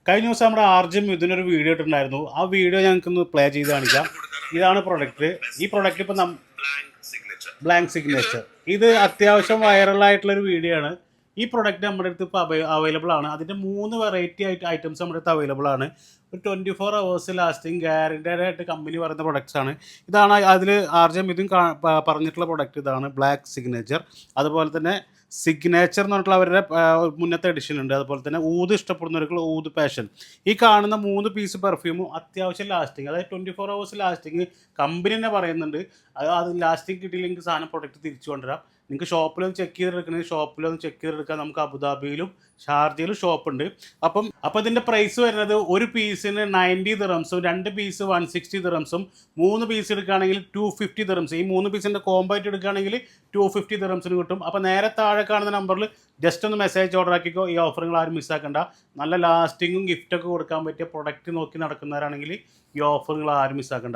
കഴിഞ്ഞ ദിവസം നമ്മുടെ ആർജം ഇതിനൊരു വീഡിയോ ഇട്ടിട്ടുണ്ടായിരുന്നു. ആ വീഡിയോ ഞങ്ങൾക്കൊന്ന് പ്ലേ ചെയ്ത് കാണിക്കാം. ഇതാണ് പ്രൊഡക്റ്റ്. ഈ പ്രൊഡക്റ്റ് ഇപ്പം ബ്ലാങ്ക് സിഗ്നേച്ചർ. ഇത് അത്യാവശ്യം വൈറലായിട്ടുള്ളൊരു വീഡിയോ ആണ്. ഈ പ്രൊഡക്റ്റ് നമ്മുടെ അടുത്ത് ഇപ്പോൾ അവൈലബിൾ ആണ്. അതിൻ്റെ 3 വെറൈറ്റി ഐറ്റംസ് നമ്മുടെ അടുത്ത് അവൈലബിൾ ആണ്. ഒരു 24 hours ലാസ്റ്റിംഗ് ഗ്യാരൻറ്റഡ് ആയിട്ട് കമ്പനി പറയുന്ന പ്രൊഡക്ട്സ് ആണ്. ഇതാണ് അതിൽ ആർജം ഇതും പറഞ്ഞിട്ടുള്ള പ്രൊഡക്റ്റ്. ഇതാണ് ബ്ലാക്ക് സിഗ്നേച്ചർ. അതുപോലെ തന്നെ സിഗ്നേച്ചർ എന്ന് പറഞ്ഞിട്ടുള്ള അവരുടെ മുന്നത്തെ എഡിഷൻ ഉണ്ട്. അതുപോലെ തന്നെ ഊത് ഇഷ്ടപ്പെടുന്നവർക്ക് ഊത് പാഷൻ. ഈ കാണുന്ന 3 പീസ് പെർഫ്യൂമും അത്യാവശ്യം ലാസ്റ്റിംഗ്, അതായത് 24 hours ലാസ്റ്റിംഗ് കമ്പനി തന്നെ പറയുന്നുണ്ട്. അത് ലാസ്റ്റിംഗ് കിട്ടിയില്ലെങ്കിൽ സാധനം പ്രൊഡക്റ്റ് തിരിച്ചു കൊണ്ടുവരാം. നിങ്ങൾക്ക് ഷോപ്പിലൊന്ന് ചെക്ക് ചെയ്തെടുക്കണമെങ്കിൽ ഷോപ്പിലൊന്ന് ചെക്ക് ചെയ്തെടുക്കാം. നമുക്ക് അബുദാബിയിലും ഷാർജയിലും ഷോപ്പുണ്ട്. അപ്പം ഇതിൻ്റെ പ്രൈസ് വരുന്നത് ഒരു പീസിന് 90 ദിറംസും, 2 പീസ് 160 ദിറംസും, 3 പീസ് എടുക്കുകയാണെങ്കിൽ 250 ദിറംസ്. ഈ 3 പീസിൻ്റെ കോംബോ ആയിട്ട് എടുക്കുകയാണെങ്കിൽ 250 ദിറംസിന് കിട്ടും. അപ്പോൾ നേരെ താഴെ കാണുന്ന നമ്പറിൽ ജസ്റ്റ് ഒന്ന് മെസ്സേജ് ഓർഡർ ആക്കിക്കോ. ഈ ഓഫറുകൾ ആരും മിസ്സാക്കണ്ട. നല്ല ലാസ്റ്റിങ്ങും ഗിഫ്റ്റൊക്കെ കൊടുക്കാൻ പറ്റിയ പ്രൊഡക്റ്റ് നോക്കി നടക്കുന്നവരാണെങ്കിൽ ഈ ഓഫറുകൾ ആരും മിസ്സാക്കണ്ട.